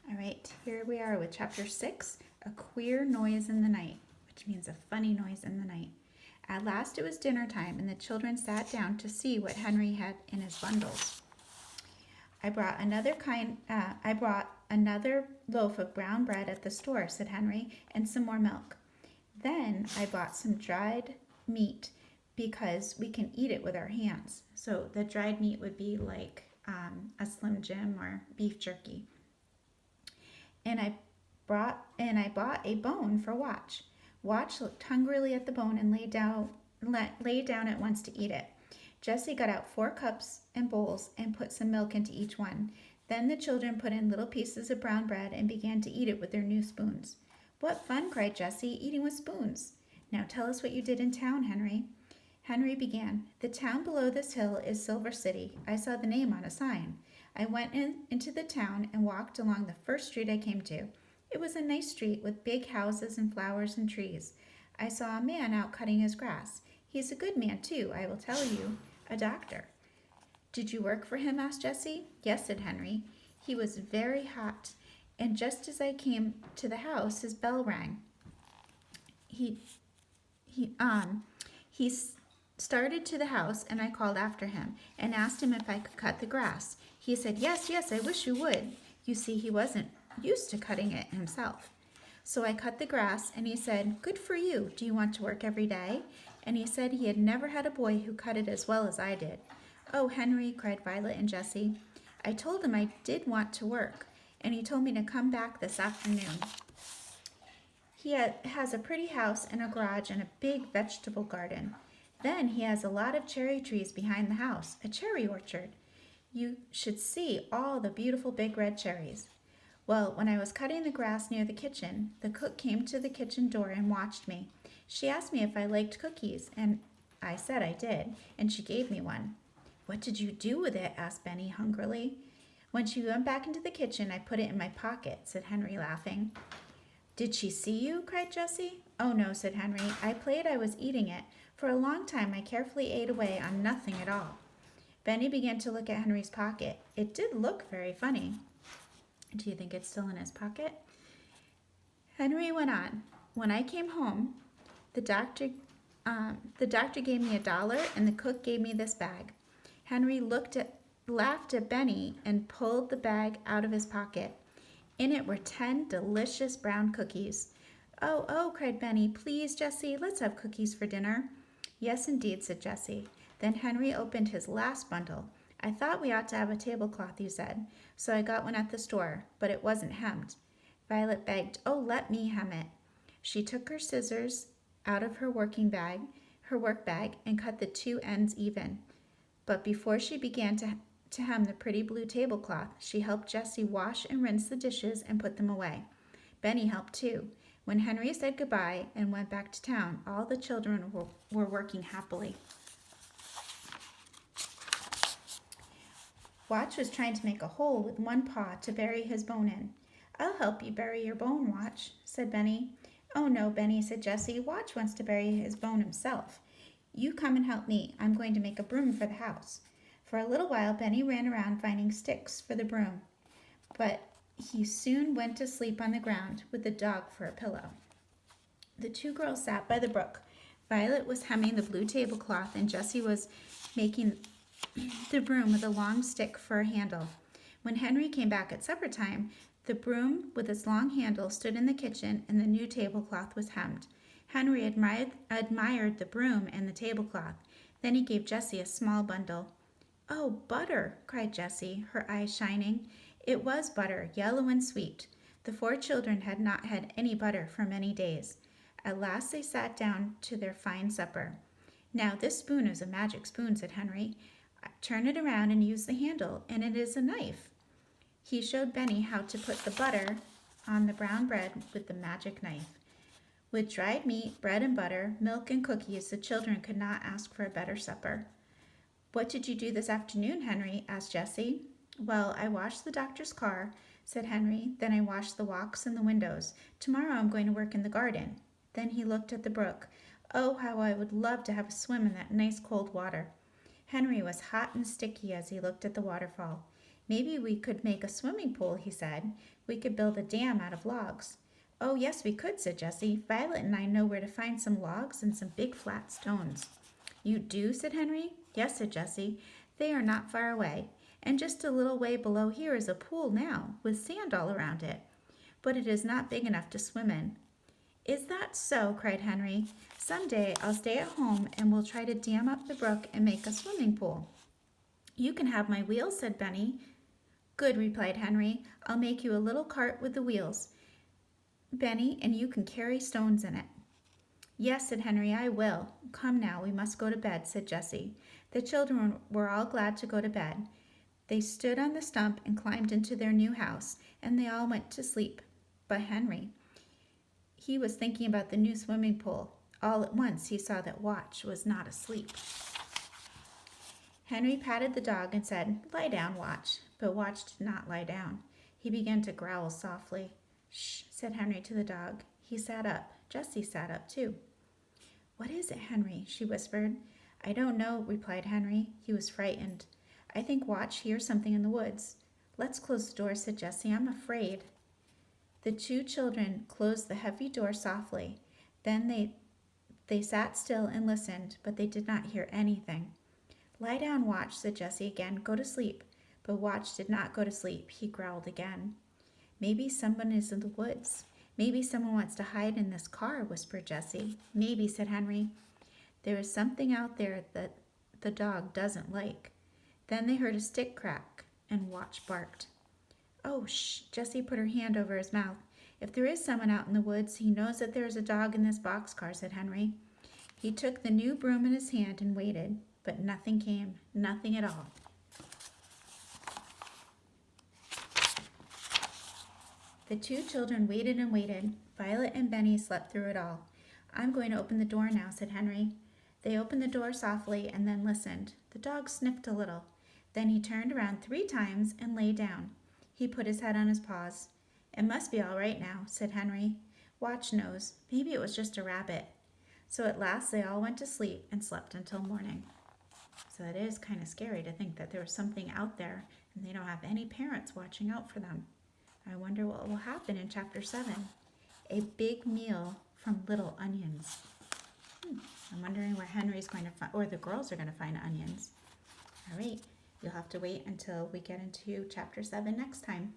All right, here we are with chapter 6, A Queer Noise in the Night, which means a funny noise in the night. At last it was dinner time, and the children sat down to see what Henry had in his bundles. I brought another loaf of brown bread at the store, said Henry, and some more milk. Then I bought some dried meat because we can eat it with our hands. So the dried meat would be like a Slim Jim or beef jerky. And I bought a bone for Watch. Watch looked hungrily at the bone and lay down at once to eat it. Jessie got out 4 cups and bowls and put some milk into each one. Then the children put in little pieces of brown bread and began to eat it with their new spoons. What fun, cried Jessie, eating with spoons. Now tell us what you did in town, Henry. Henry began. The town below this hill is Silver City. I saw the name on a sign. I went into the town and walked along the first street I came to. It was a nice street with big houses and flowers and trees. I saw a man out cutting his grass. He's a good man, too, I will tell you, a doctor. Did you work for him? Asked Jessie. Yes, said Henry. He was very hot, and just as I came to the house, his bell rang. He he started to the house, and I called after him and asked him if I could cut the grass. He said, yes, I wish you would. You see, he wasn't used to cutting it himself. So I cut the grass, and he said, good for you. Do you want to work every day? And he said he had never had a boy who cut it as well as I did. Oh, Henry, cried Violet and Jessie. I told him I did want to work, and he told me to come back this afternoon. He has a pretty house and a garage and a big vegetable garden. Then he has a lot of cherry trees behind the house, a cherry orchard. You should see all the beautiful big red cherries. Well, when I was cutting the grass near the kitchen, the cook came to the kitchen door and watched me. She asked me if I liked cookies, and I said I did, and she gave me one. What did you do with it? Asked Benny hungrily. When she went back into the kitchen, I put it in my pocket, said Henry, laughing. Did she see you? Cried Jessie. Oh, no, said Henry. I played I was eating it. For a long time I carefully ate away on nothing at all. Benny began to look at Henry's pocket. It did look very funny. Do you think it's still in his pocket? Henry went on. When I came home, the doctor gave me $1 and the cook gave me this bag. Henry laughed at Benny and pulled the bag out of his pocket. In it were 10 delicious brown cookies. Oh, cried Benny. Please, Jessie, let's have cookies for dinner. Yes, indeed, said Jessie. Then Henry opened his last bundle. I thought we ought to have a tablecloth, he said, so I got one at the store, but it wasn't hemmed. Violet begged, oh, let me hem it. She took her scissors out of her work bag, and cut the 2 ends even. But before she began to hem the pretty blue tablecloth, she helped Jessie wash and rinse the dishes and put them away. Benny helped too. When Henry said goodbye and went back to town, all the children were working happily. Watch was trying to make a hole with one paw to bury his bone in. I'll help you bury your bone, Watch, said Benny. Oh, no, Benny, said Jessie. Watch wants to bury his bone himself. You come and help me. I'm going to make a broom for the house. For a little while, Benny ran around finding sticks for the broom, but he soon went to sleep on the ground with the dog for a pillow. The 2 girls sat by the brook. Violet was hemming the blue tablecloth, and Jessie was making the broom with a long stick for a handle. When Henry came back at supper time, the broom with its long handle stood in the kitchen, and the new tablecloth was hemmed. Henry admired the broom and the tablecloth. Then he gave Jessie a small bundle. Oh, butter, cried Jessie, her eyes shining. It was butter, yellow and sweet. The 4 children had not had any butter for many days. At last they sat down to their fine supper. Now this spoon is a magic spoon, said Henry. Turn it around and use the handle, and it is a knife. He showed Benny how to put the butter on the brown bread with the magic knife. With dried meat, bread and butter, milk and cookies, the children could not ask for a better supper. What did you do this afternoon, Henry? Asked Jessie. Well, I washed the doctor's car, said Henry. Then I washed the walks and the windows. Tomorrow I'm going to work in the garden. Then he looked at the brook. Oh, how I would love to have a swim in that nice cold water. Henry was hot and sticky as he looked at the waterfall. Maybe we could make a swimming pool, he said. We could build a dam out of logs. Oh, yes, we could, said Jessie. Violet and I know where to find some logs and some big flat stones. You do, said Henry. Yes, said Jessie. They are not far away, and just a little way below here is a pool now, with sand all around it. But it is not big enough to swim in. Is that so? Cried Henry. Some day I'll stay at home and we'll try to dam up the brook and make a swimming pool. You can have my wheels, said Benny. Good, replied Henry. I'll make you a little cart with the wheels, Benny, and you can carry stones in it. Yes, said Henry, I will. Come now, we must go to bed, said Jessie. The children were all glad to go to bed. They stood on the stump and climbed into their new house, and they all went to sleep. But Henry, he was thinking about the new swimming pool. All at once he saw that Watch was not asleep. Henry patted the dog and said, Lie down, Watch. But Watch did not lie down. He began to growl softly. Shh, said Henry to the dog. He sat up. Jessie sat up too. What is it, Henry? She whispered. I don't know, replied Henry. He was frightened. I think Watch hears something in the woods. Let's close the door, said Jessie. I'm afraid. The two children closed the heavy door softly. Then they sat still and listened, but they did not hear anything. Lie down, Watch, said Jessie again. Go to sleep. But Watch did not go to sleep. He growled again. Maybe someone is in the woods. Maybe someone wants to hide in this car, whispered Jessie. Maybe, said Henry. There is something out there that the dog doesn't like. Then they heard a stick crack, and Watch barked. Oh, shh, Jessie put her hand over his mouth. If there is someone out in the woods, he knows that there is a dog in this boxcar, said Henry. He took the new broom in his hand and waited, but nothing came, nothing at all. The two children waited and waited. Violet and Benny slept through it all. I'm going to open the door now, said Henry. They opened the door softly and then listened. The dog sniffed a little. Then he turned around 3 times and lay down. He put his head on his paws. It must be all right now, said Henry. Watch knows. Maybe it was just a rabbit. So at last they all went to sleep and slept until morning. So it is kind of scary to think that there was something out there and they don't have any parents watching out for them. I wonder what will happen in Chapter 7. A big meal from little onions. I'm wondering where Henry's going to find, or the girls are going to find onions. All right, you'll have to wait until we get into Chapter 7 next time.